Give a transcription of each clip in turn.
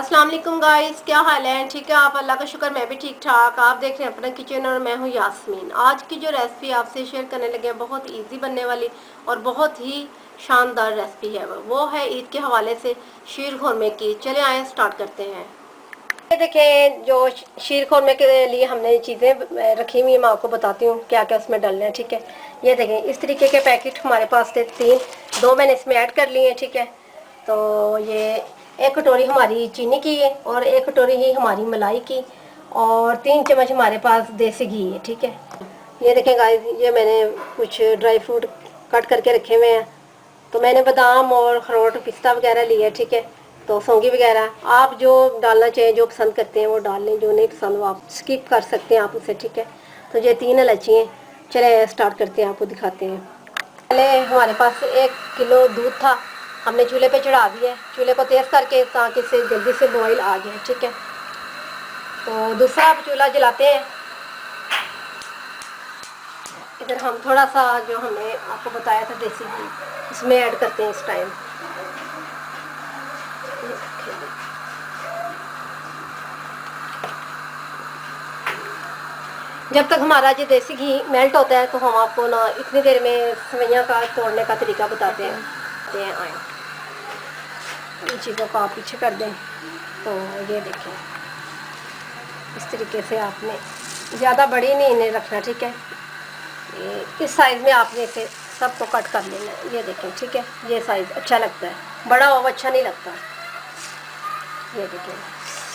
अस्सलाम वालेकुम गाइस, क्या हाल है? ठीक है, आप? अल्लाह का शुक्र, मैं भी ठीक ठाक। आप देख रहे हैं अपना किचन और मैं हूँ यास्मीन। आज की जो रेसिपी आपसे शेयर करने लगे हैं बहुत इजी बनने वाली और बहुत ही शानदार रेसिपी है। वो है ईद के हवाले से शीर खुरमे की। चले आए स्टार्ट करते हैं। ये देखें, जो शीर खुरमे के लिए हमने चीज़ें रखी हुई हैं, मैं आपको बताती हूँ क्या क्या उसमें डालना है। ठीक है, ये देखें, इस तरीके के पैकेट हमारे पास थे 3, 2 मैंने इसमें ऐड कर लिए हैं। ठीक है, तो ये 1 कटोरी हमारी चीनी की है और 1 कटोरी ही हमारी मलाई की और 3 चम्मच हमारे पास देसी घी है। ठीक है, ये देखें गाइस, ये मैंने कुछ ड्राई फ्रूट कट करके रखे हुए हैं। तो मैंने बादाम और अखरोट पिस्ता वगैरह लिया है। ठीक है, तो सौंगी वगैरह आप जो डालना चाहें, जो पसंद करते हैं वो डाल लें, जो नहीं पसंद वो आप स्किप कर सकते हैं आप उसे। ठीक है, तो ये 3 इलायची हैं। चले स्टार्ट करते हैं, आपको दिखाते हैं। पहले हमारे पास 1 किलो दूध था, हमने चूल्हे पे चढ़ा दिया है। चूल्हे को तेज़ करके ताकि इसे जल्दी से बॉईल आ जाए। ठीक है, तो दूसरा आप चूल्हा जलाते हैं। इधर हम थोड़ा सा जो हमने आपको बताया था देसी घी इसमें ऐड करते हैं इस टाइम। जब तक हमारा ये देसी घी मेल्ट होता है तो हम आपको ना इतनी देर में सेवइयां का तोड़ने का तरीका बताते हैं। आए इन चीज़ों को आप पीछे कर दें। तो ये देखें, इस तरीके से आपने ज़्यादा बड़ी नहीं इन्हें रखना। ठीक है, इस साइज़ में आपने इसे सबको कट कर लेना है। ये देखें, ठीक है, ये साइज़ अच्छा लगता है, बड़ा हुआ अच्छा नहीं लगता। ये देखें,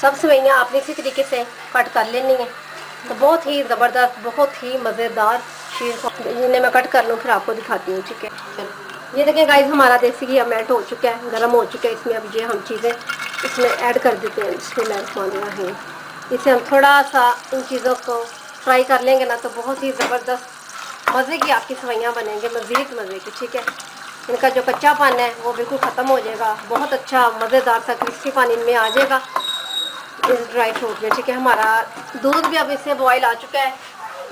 सब सेवइयां आपने इसी तरीके से कट कर लेनी है। तो बहुत ही ज़बरदस्त, बहुत ही मज़ेदार शीर को जिन्हें मैं कट कर लूँ फिर आपको दिखाती हूँ। ठीक है, ये देखें गाइस, हमारा देसी घी अब मेल्ट हो चुका है, गर्म हो चुका है। इसमें अब ये हम चीज़ें इसमें ऐड कर देते हैं। बिस्मिल्लाहिर्रहमानिर्रहीम। इसे हम थोड़ा सा इन चीज़ों को फ्राई कर लेंगे ना तो बहुत ही ज़बरदस्त मज़े की आपकी सेवइयां बनेंगे, मज़ीद मज़े की। ठीक है, इनका जो कच्चापन है वो बिल्कुल ख़त्म हो जाएगा, बहुत अच्छा मज़ेदार सा क्रिस्पी पानी इनमें आ जाएगा इस ड्राई फ्रूट में। ठीक है, हमारा दूध भी अब इससे बॉयल आ चुका है।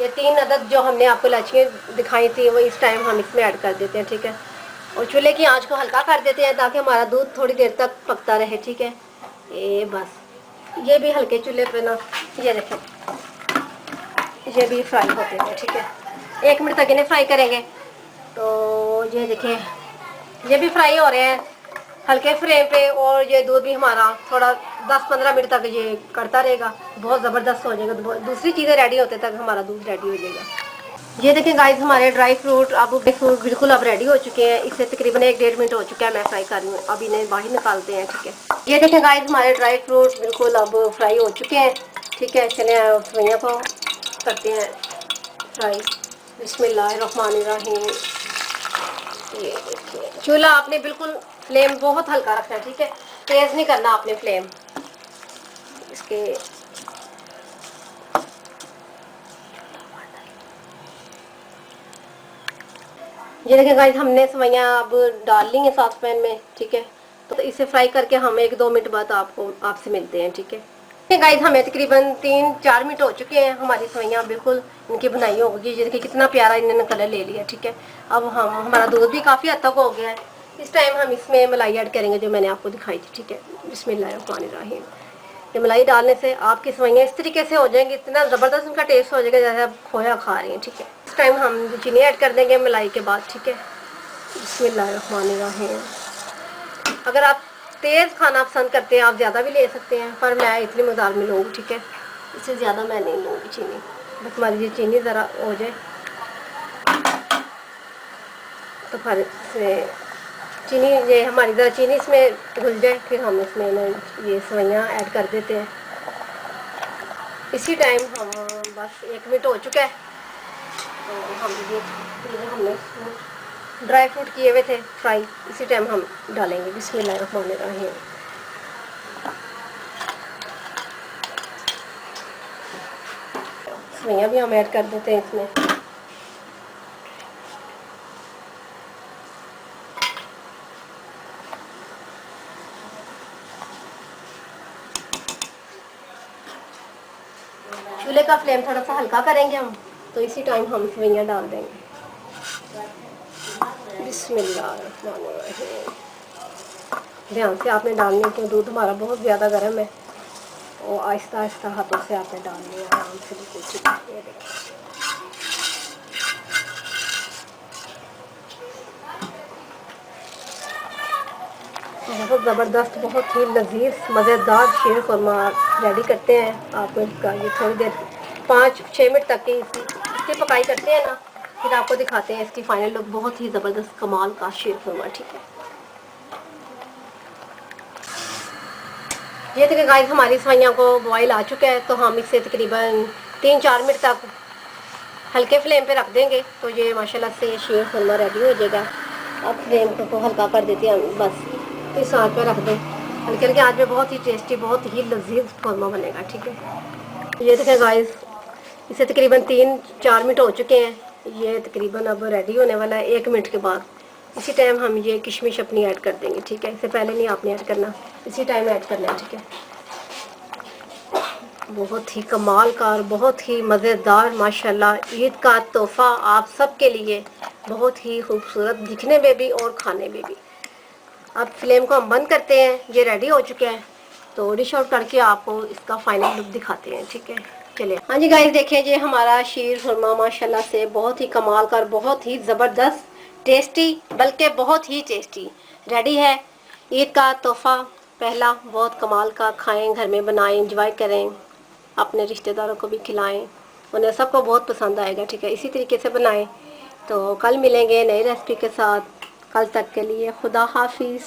ये 3 अदद जो हमने आपको इलायचियाँ दिखाई थी वो इस टाइम हम इसमें ऐड कर देते हैं। ठीक है, और चूल्हे की आंच को हल्का कर देते हैं ताकि हमारा दूध थोड़ी देर तक पकता रहे। ठीक है, ये बस ये भी हल्के चूल्हे पे ना, ये देखें, ये भी फ्राई होते हैं। ठीक है, 1 मिनट तक इन्हें फ्राई करेंगे। तो ये देखें, ये भी फ्राई हो रहे हैं हल्के फ्लेम पे और ये दूध भी हमारा थोड़ा 10-15 मिनट तक ये करता रहेगा, बहुत ज़बरदस्त हो जाएगा। दूसरी चीज़ें रेडी होते तक हमारा दूध रेडी हो जाएगा। ये देखें गाइस, हमारे ड्राई फ्रूट बिल्कुल अब रेडी हो चुके हैं। इसे तकरीबन 1-1.5 मिनट हो चुका है, मैं फ्राई कर रही हूँ। अब इन्हें बाहर निकालते हैं। ठीक है, ये देखें गाइस, हमारे ड्राई फ्रूट बिल्कुल अब फ्राई हो चुके हैं। ठीक है, चले सेवइयां को करते हैं फ्राई। बिस्मिल्लाहिर्रहमानिर्रहीम। ये देखिए, चूल्हा आपने बिल्कुल फ्लेम बहुत हल्का रखना है। ठीक है, तेज़ नहीं करना आपने फ्लेम इसके। ये देखिए गाइस, हमने सेवइयां अब डाल ली हैं सॉस पैन में। ठीक है, तो इसे फ्राई करके हम 1-2 मिनट बाद आपसे मिलते हैं। ठीक है गाइस, हमें तकरीबन 3-4 मिनट हो चुके हैं। हमारी सेवइयां बिल्कुल इनकी बनाई होगी। ये देखिए कितना प्यारा इन्होंने कलर ले लिया। ठीक है, अब हमारा दूध भी काफ़ी हद तक हो गया है। इस टाइम हम इसमें मलाई ऐड करेंगे जो मैंने आपको दिखाई थी। ठीक है, बिस्मिल्लाहिर्रहमानिर्रहीम। ये मलाई डालने से आपकी सेवइयां इस तरीके से हो जाएंगी, इतना ज़बरदस्त उनका टेस्ट हो जाएगा जैसे आप खोया खा रही हैं। ठीक है, इस टाइम हम चीनी ऐड कर देंगे मलाई के बाद। ठीक है, बिस्मिल्लाहिर्रहमानिर्रहीम। अगर आप तेज़ खाना पसंद करते हैं आप ज़्यादा भी ले सकते हैं, पर मैं इतनी मकदार में लूँगी। ठीक है, इससे ज़्यादा मैं नहीं लूँगी चीनी, बस हमारी ये चीनी ज़रा हो जाए तो फिर इसमें चीनी, ये हमारी ज़रा चीनी इसमें घुल जाए फिर हम इसमें ये सेवइयां ऐड कर देते हैं। इसी टाइम हम बस 1 मिनट हो चुका है। तो हम ये हमने ड्राई फ्रूट किए हुए थे फ्राई, इसी टाइम हम डालेंगे। बिस्मिल्लाहिर्रहमानिर्रहीम। सेवइयां भी हम ऐड कर देते हैं इसमें। चूल्हे का फ्लेम थोड़ा सा हल्का करेंगे हम, तो इसी टाइम हम सेवइयां डाल देंगे। बिस्मिल्लाहिर्रहमानिर्रहीम। ध्यान से आपने डालनी है, क्योंकि दूध हमारा बहुत ज़्यादा गर्म है और आहिस्ता आहिस्ता हाथों से आपने डालनी है आराम से, बिल्कुल ठीक है। ये देखिए बहुत ज़बरदस्त, बहुत ही लजीज मज़ेदार शीर खुरमा रेडी करते हैं। आपको इसका ये थोड़ी देर 5-6 मिनट तक की इसकी पकाई करते हैं ना, फिर आपको दिखाते हैं इसकी फाइनल लुक। बहुत ही ज़बरदस्त कमाल का शीर खुरमा, ठीक है। ये देखिए गाइस, हमारी सवाइयाँ को बॉयल आ चुका है, तो हम इसे तकरीबन 3-4 मिनट तक हल्के फ्लेम पे रख देंगे, तो ये माशाल्लाह से शीर खुरमा रेडी हो जाएगा। अब फ्लेम को हल्का कर देते हैं, बस इस आँच पे रख दें हल्के हल्के आँच पे। बहुत ही टेस्टी, बहुत ही लजीज खुरमा बनेगा, ठीक है। ये देखिए गाइस, इसे तकरीबन 3-4 मिनट हो चुके हैं। ये तकरीबन अब रेडी होने वाला है 1 मिनट के बाद। इसी टाइम हम ये किशमिश अपनी ऐड कर देंगे, ठीक है। इससे पहले नहीं आपने ऐड करना, इसी टाइम ऐड करना है, ठीक है। बहुत ही कमाल का और बहुत ही मज़ेदार माशाल्लाह ईद का तोहफ़ा आप सबके लिए, बहुत ही खूबसूरत दिखने में भी और खाने में भी। अब फ्लेम को हम बंद करते हैं, ये रेडी हो चुके हैं, तो डिश आउट करके आपको इसका फाइनल लुक दिखाते हैं, ठीक है। चलिए, हाँ जी गाइस, देखिए ये हमारा शीर खुरमा माशाल्लाह से बहुत ही कमाल का और बहुत ही ज़बरदस्त टेस्टी, बल्कि बहुत ही टेस्टी रेडी है। ईद का तोहफ़ा पहला बहुत कमाल का, खाएं, घर में बनाएं, इंजॉय करें, अपने रिश्तेदारों को भी खिलाएं, उन्हें सबको बहुत पसंद आएगा, ठीक है। इसी तरीके से बनाएं। तो कल मिलेंगे नई रेसिपी के साथ, कल तक के लिए खुदा हाफिज़।